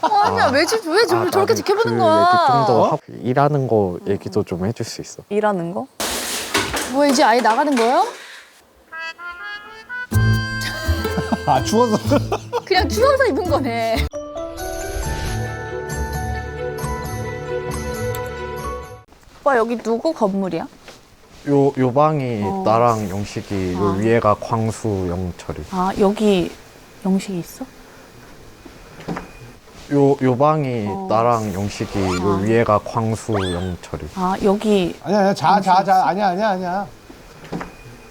아니야, 왜 저렇게 지켜보는 그 거야? 얘기 좀 더 하고 일하는 거 얘기도 좀 해줄 수 있어. 일하는 거? 뭐야, 이제 아예 나가는 거예요? 아 추워서. 그냥 추워서 입은 거네. 오빠 여기 누구 건물이야? 요 방이 나랑 영식이, 요 위에가 광수 영철이. 아 여기 영식이 있어? 요 방이 나랑 영식이, 요 위에가 광수 영철이. 아 여기 아니야 자 아니야.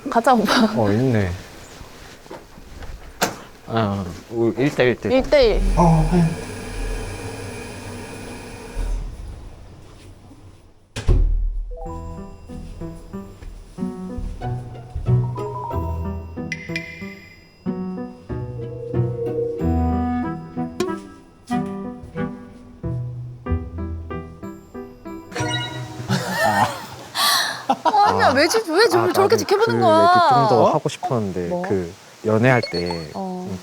가자 오빠. 있네. 아, 1대1 때. 1대1. 아니야, 왜 저렇게 나는 지켜보는 그 거야? 얘기 좀 더 하고 싶었는데 뭐? 그 연애할 때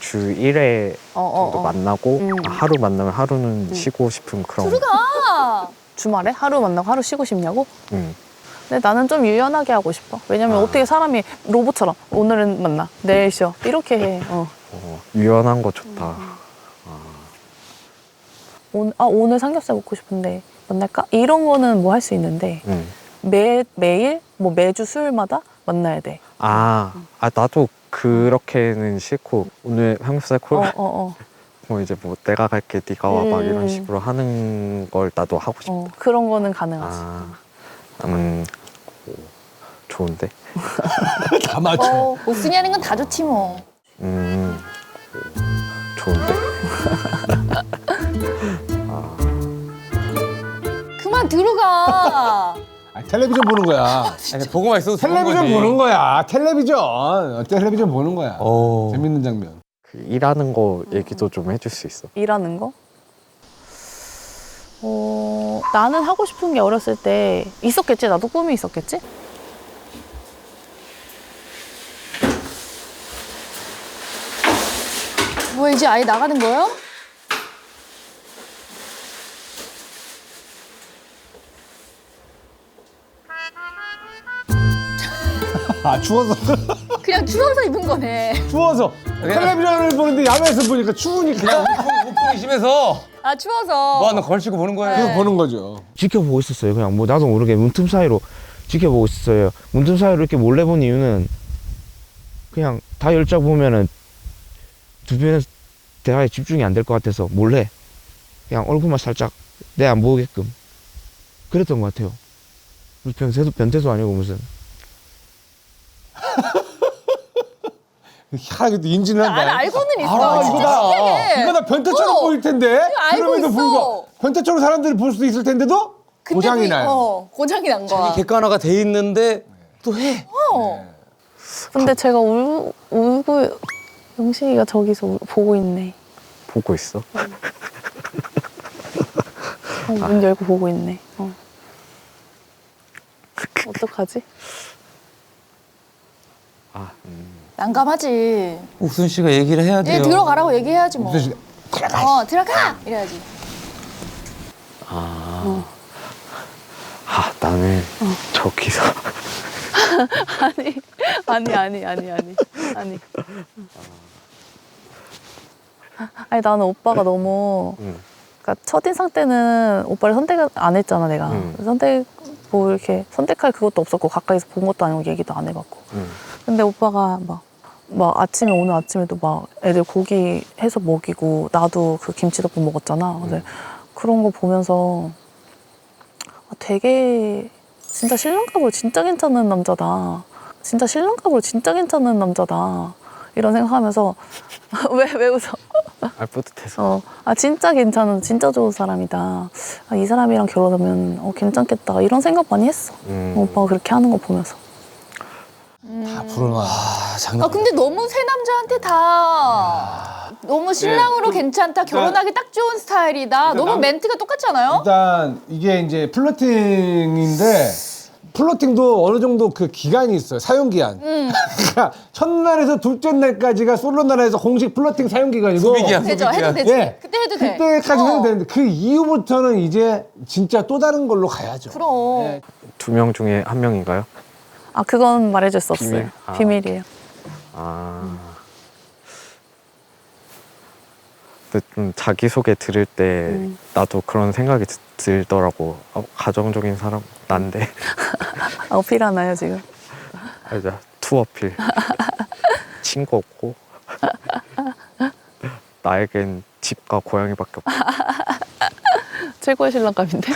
주 1회 정도 만나고 하루 만나면 하루는 쉬고 싶은 그런. 들어가. 주말에 하루 만나고 하루 쉬고 싶냐고? 응. 근데 나는 좀 유연하게 하고 싶어. 왜냐면 어떻게 사람이 로봇처럼 오늘은 만나, 내일 쉬어 이렇게 해. 유연한 거 좋다. 오늘 삼겹살 먹고 싶은데 만날까? 이런 거는 뭐 할 수 있는데 응. 매일 뭐 매주 수요일마다 만나야 돼. 나도 그렇게는 싫고 오늘 삼겹살 콜. 뭐 이제 뭐 내가 갈게 네가 와 막 이런 식으로 하는 걸 나도 하고 싶다. 그런 거는 가능하지. 좋은데. 다 맞춰. 옥순이 하는 건 다 좋지 뭐. 좋은데. 그만 들어가. 텔레비전 보는 거야. 아니, 보고만 있어도 텔레비전 보는 거야. 텔레비전 보는 거야. 재밌는 장면. 그 일하는 거 얘기도 좀 해줄 수 있어. 일하는 거? 나는 하고 싶은 게 어렸을 때 있었겠지? 나도 꿈이 있었겠지? 뭐야, 이제 아예 나가는 거예요? 아 추워서. 그냥 추워서 입은 거네. 추워서. 텔레비전을 보는데 야외에서 보니까 추우니까. 우풍이 심해서 아, 추워서. 뭐 하나 걸치고 보는 거예요. 그거 보는 거죠. 지켜보고 있었어요. 그냥 뭐 나도 모르게 문틈 사이로 지켜보고 있었어요. 문틈 사이로 이렇게 몰래 본 이유는 그냥 다 열짝 보면은 주변에 대화에 집중이 안 될 것 같아서 몰래 그냥 얼굴만 살짝 내 안 보게끔 그랬던 것 같아요. 변태도 아니고 무슨. 희한하게도 인지는 한다. 난 알고는 있어. 진짜 이거다. 신기해. 이거 나 변태처럼 보일 텐데. 알고 그럼에도 있어. 불구하고 변태처럼 사람들이 볼 수도 있을 텐데도 근데도 고장이 나요. 고장이 난 거야. 객관화가 돼 있는데 또 해. 근데 제가 울고 영식이가 저기서 보고 있네. 보고 있어? 문 열고 보고 있네. 어떡하지? 난감하지. 옥순 씨가 얘기를 해야 돼요. 얘 들어가라고 얘기해야지 뭐. 옥순 씨가 들어가! 이래야지. 나는 저기서. 아니. 아니 나는 오빠가 너무 그러니까 첫인상 때는 오빠를 선택 안 했잖아 내가. 선택 뭐 이렇게 선택할 그것도 없었고 가까이서 본 것도 아니고 얘기도 안 해봤고. 근데 오빠가 막 아침에 오늘 아침에도 막 애들 고기 해서 먹이고 나도 그 김치덮밥 먹었잖아. 그래서 그런 거 보면서 되게 진짜 신랑감으로 진짜 괜찮은 남자다. 진짜 신랑감으로 진짜 괜찮은 남자다. 이런 생각하면서 왜 웃어? 뿌듯해서. 진짜 괜찮은 진짜 좋은 사람이다. 이 사람이랑 결혼하면 괜찮겠다. 이런 생각 많이 했어. 오빠가 그렇게 하는 거 보면서. 다 불어나. 근데 너무 새 남자한테 다 너무 신랑으로 괜찮다, 결혼하기 딱 좋은 스타일이다. 너무 멘트가 똑같지 않아요? 일단 이게 이제 플러팅인데 플로팅도 어느 정도 그 기간이 있어요. 사용 기한. 그러니까 첫날에서 둘째 날까지가 솔로 나라에서 공식 플로팅 사용 기간이고. 소비기한. 되죠. 해도 되지. 예. 그때 해도 돼. 그때까지 해도 되는데 그 이후부터는 이제 진짜 또 다른 걸로 가야죠. 그럼. 2명 중에 1명인가요? 아 그건 말해줄 수 없어요. 비밀? 아. 비밀이에요. 근데 좀 자기소개 들을 때 나도 그런 생각이 들더라고. 가정적인 사람 난데. 아, 어필하나요 지금? 알자. 투어필. 친구 없고. 나에겐 집과 고양이밖에 없고. 최고의 신랑감인데?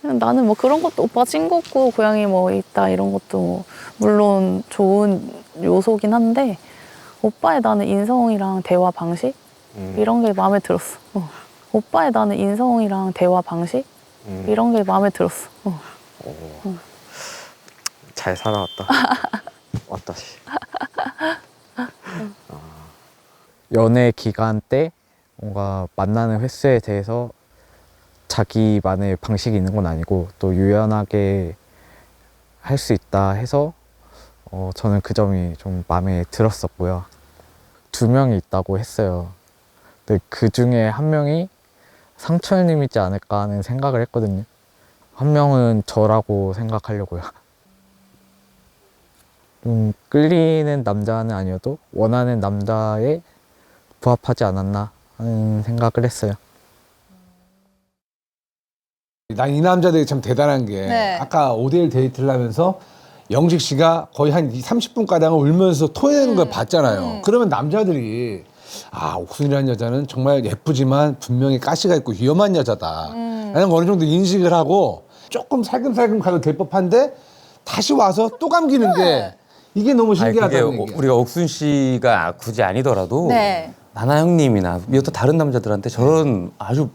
그냥 나는 뭐 그런 것도 오빠 친구 없고 고양이 뭐 있다 이런 것도 뭐 물론 좋은 요소긴 한데 오빠의 나는 인성이랑 대화 방식 이런 게 마음에 들었어. 오빠의 나는 인성이랑 대화 방식 이런 게 마음에 들었어. 잘 살아왔다. 왔다 씨. 연애 기간 때 뭔가 만나는 횟수에 대해서 자기만의 방식이 있는 건 아니고 또 유연하게 할 수 있다 해서 저는 그 점이 좀 마음에 들었었고요. 2명이 있다고 했어요. 근데 그 중에 1명이 상철님이지 않을까 하는 생각을 했거든요. 1명은 저라고 생각하려고요. 좀 끌리는 남자는 아니어도 원하는 남자에 부합하지 않았나 하는 생각을 했어요. 난 이 남자들이 참 대단한 게 네. 아까 5대1 데이트를 하면서 영식 씨가 거의 한 30분가량을 울면서 토해내는 걸 봤잖아요. 그러면 남자들이 아 옥순이라는 여자는 정말 예쁘지만 분명히 가시가 있고 위험한 여자다 라는 거 어느 정도 인식을 하고 조금 살금살금 가도 될 법한데 다시 와서 또 감기는 게 이게 너무 아니, 그게 신기하다는 얘기야. 우리가 옥순 씨가 굳이 아니더라도 네. 나나 형님이나 여타 다른 남자들한테 저런 아주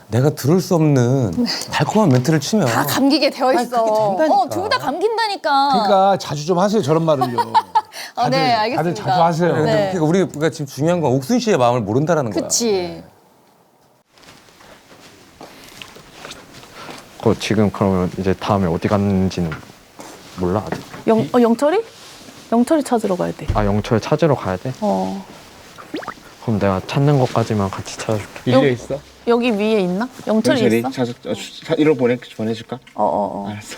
내가 들을 수 없는 달콤한 멘트를 치면 다 감기게 되어 아니, 있어. 그게 된다니까. 둘 다 감긴다니까. 그러니까 자주 좀 하세요 저런 말을요. 네, 다들 알겠습니다. 자주 하세요. 근데 네. 그러니까 우리가 지금 중요한 건 옥순 씨의 마음을 모른다라는 거야. 그치. 지금 그러면 이제 다음에 어디 갔는지는 몰라 아직. 영철이? 영철이 찾으러 가야 돼. 아 영철 찾으러 가야 돼? 그럼 내가 찾는 것까지만 같이 찾아줄게. 밀려 있어? 여기 위에 있나? 영철이 있어? 이로 보내줄까? 어어어. 알았어.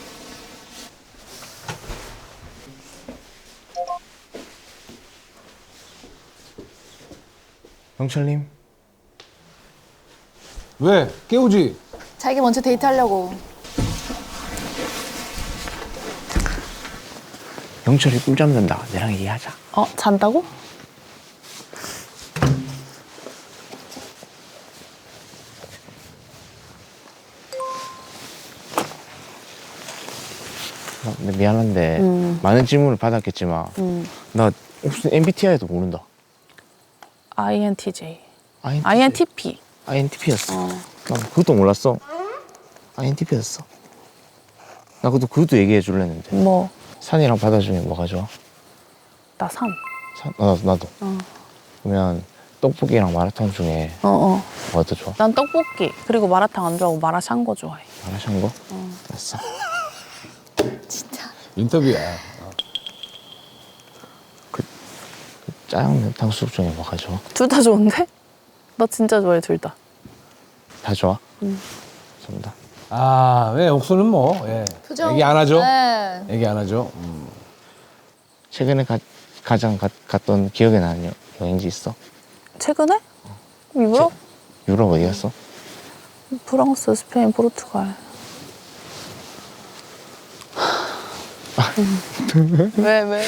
영철님. 왜? 깨우지? 자기 먼저 데이트하려고. 영철이 꿀잠 잔다. 내랑 얘기하자. 잔다고? 근데 미안한데 많은 질문을 받았겠지만 나 혹시 MBTI도 모른다. INTJ. INTP. INTP였어. 나 그것도 몰랐어. INTP였어. 나 그것도 얘기해 줄랬는데. 뭐? 산이랑 바다 중에 뭐가 좋아? 나 산. 나도. 그러면 떡볶이랑 마라탕 중에 뭐가 더 좋아? 난 떡볶이. 그리고 마라탕 안 좋아하고 마라샹궈 좋아해. 마라샹궈? 알았어. 진짜. 인터뷰야. 짜장면 탕수육 중에 뭐가 좋아? 둘 다 좋은데? 나 진짜 좋아해 둘 다. 다 좋아? 좋습니다. 아, 왜 옥수는 뭐 예. 표정. 얘기 안 하죠? 네. 얘기 안 하죠? 최근에 가장 갔던 기억에 나는 여행지 있어? 최근에? 유럽? 유럽 어디 갔어? 프랑스, 스페인, 포르투갈. 왜?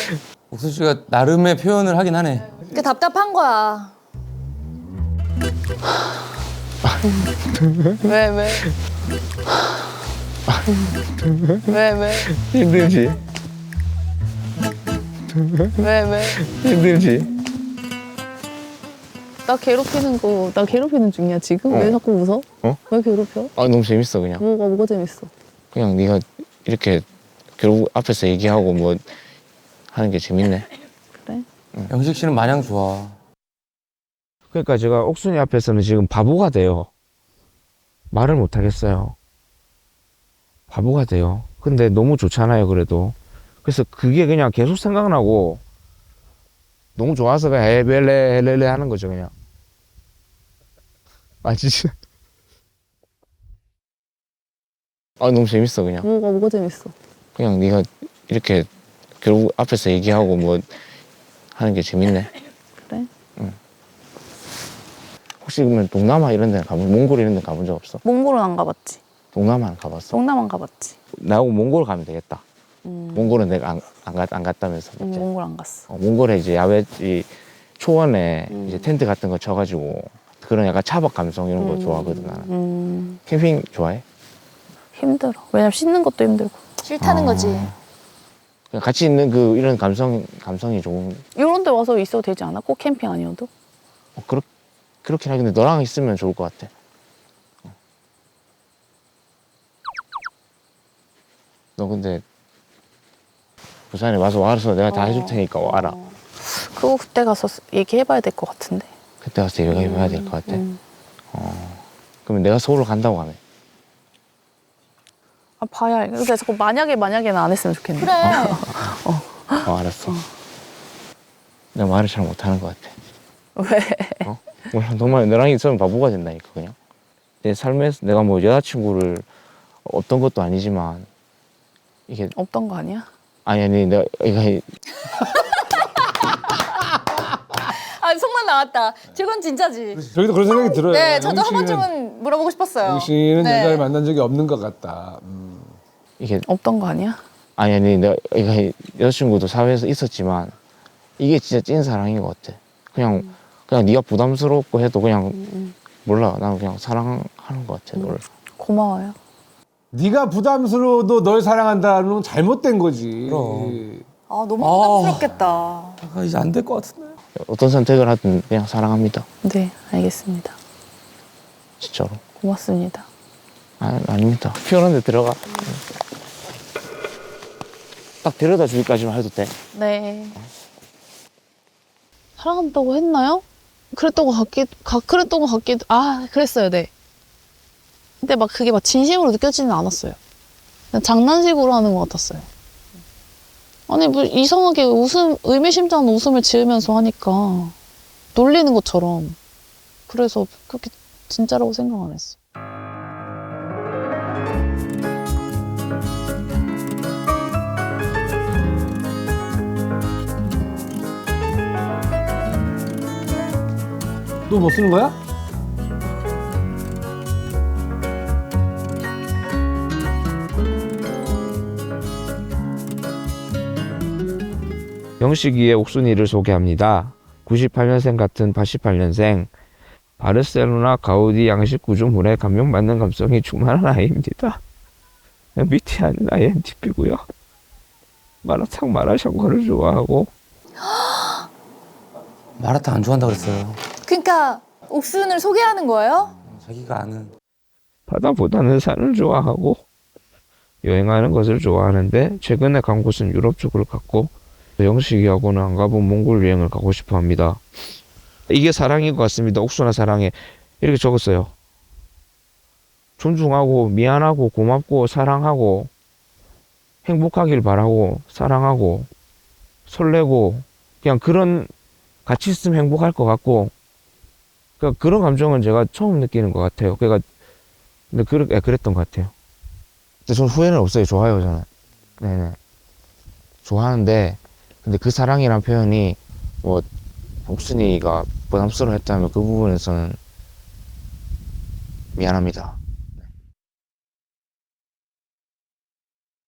옥순 씨가 나름의 표현을 하긴 하네. 그 답답한 거야. 왜? 힘들지? 왜? 힘들지? 나 괴롭히는 중이야 지금? 왜 자꾸 웃어? 왜 괴롭혀? 아 너무 재밌어 그냥. 뭐가 재밌어? 그냥 네가 이렇게 결국 앞에서 얘기하고 뭐 하는 게 재밌네. 그래? 영식 씨는 마냥 좋아. 그러니까 제가 옥순이 앞에서는 지금 바보가 돼요. 말을 못 하겠어요. 바보가 돼요. 근데 너무 좋잖아요, 그래도. 그래서 그게 그냥 계속 생각나고 너무 좋아서 그냥 헬레 하는 거죠, 그냥. 아, 진짜. 아, 너무 재밌어, 그냥. 뭐가 재밌어? 그냥 네가 이렇게 결국 앞에서 얘기하고 뭐 하는 게 재밌네. 그래? 응. 혹시 그러면 동남아 이런 데 몽골 이런 데 가본 적 없어? 몽골은 안 가봤지. 동남아는 가봤어? 동남안 가봤지. 나하고 몽골 가면 되겠다. 몽골은 내가 안 갔다면서. 맞지? 몽골 안 갔어. 몽골에 이제 야외 이 초원에 이제 텐트 같은 거 쳐가지고 그런 약간 차박 감성 이런 거 좋아하거든 나는. 캠핑 좋아해? 힘들어. 왜냐면 씻는 것도 힘들고. 싫다는 거지. 그냥 같이 있는 그 이런 감성이 좋은. 이런 데 와서 있어도 되지 않아? 꼭 캠핑 아니어도? 그렇긴 하겠는데 너랑 있으면 좋을 것 같아. 너 근데 부산에 와서 내가 다 해줄 테니까 와라. 그거 그때 가서 얘기해봐야 될 것 같은데. 그때 가서 얘기해봐야 될 것 같아. 그러면 내가 서울로 간다고 하면. 아, 봐야 알. 근데 자꾸 만약에는 안 했으면 좋겠네. 그래. 알았어. 내가 말을 잘 못하는 것 같아. 왜? 몰라, 너랑 있으면 바보가 된다니까 그냥. 내 삶에서 내가 뭐 여자친구를 없던 것도 아니지만 이게 없던 거 아니야? 아니 내가 이거 아, 속만 나왔다. 저건 진짜지. 저희도 그런 생각이 들어요. 네, 저도 영희 한 씨는- 번쯤은 물어보고 싶었어요. 영희 씨는 네. 여자를 만난 적이 없는 것 같다. 이게 없던 거 아니야? 아니 내가 이거 여자친구도 사회에서 있었지만 이게 진짜 찐 사랑인 것 같아. 그냥 네가 부담스럽고 해도 그냥 몰라. 나는 그냥 사랑하는 것 같아 너를. 고마워요. 네가 부담스러워도 널 사랑한다는 건 잘못된 거지. 그럼. 아, 너무 부담스럽겠다. 아, 이제 안 될 것 같은데. 어떤 선택을 하든 그냥 사랑합니다. 네, 알겠습니다. 진짜로. 고맙습니다. 아닙니다. 피곤한데 들어가. 딱 데려다 주기까지만 해도 돼. 네. 사랑한다고 했나요? 그랬던 것 같기도, 그랬어요, 네. 근데 막 그게 막 진심으로 느껴지는 않았어요. 그냥 장난식으로 하는 것 같았어요. 아니, 뭐 이상하게 의미심장한 웃음을 지으면서 하니까 놀리는 것처럼. 그래서 그렇게 진짜라고 생각 안 했어. 또 뭐 쓰는 거야? 영식이의 옥순이를 소개합니다. 98년생 같은 88년생, 바르셀로나 가우디 양식 구조물에 감명받는 감성이 충만한 아이입니다. MBTI는 INTP고요. 마라탕 마라샹궈를 좋아하고 마라탕 안 좋아한다 그랬어요. 그러니까 옥순을 소개하는 거예요? 자기가 아는. 바다보다는 산을 좋아하고 여행하는 것을 좋아하는데 최근에 간 곳은 유럽 쪽을 갔고 영식이하고는 안 가본 몽골 여행을 가고 싶어 합니다. 이게 사랑인 것 같습니다. 옥순아 사랑해. 이렇게 적었어요. 존중하고 미안하고 고맙고 사랑하고 행복하길 바라고 사랑하고 설레고 그냥 그런 같이 있으면 행복할 것 같고 그러니까 그런 감정은 제가 처음 느끼는 것 같아요. 그러니까 근데 그랬던 것 같아요. 근데 저는 후회는 없어요. 좋아요 저는. 네네. 좋아하는데 근데 그 사랑이란 표현이 뭐 옥순이가 부담스러워했다면 그 부분에서는 미안합니다.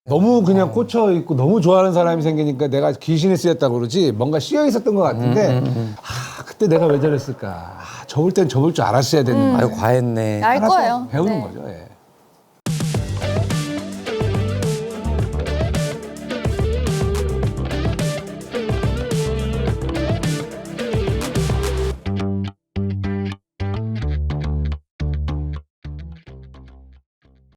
너무 그냥 꽂혀 있고 너무 좋아하는 사람이 생기니까 내가 귀신에 쓰였다고 그러지 뭔가 씌여 있었던 것 같은데 그때 내가 왜 저랬을까. 접을 땐 접을 줄 알았어야 되는 아유 과했네. 알 거예요. 배우는 네. 거죠. 예.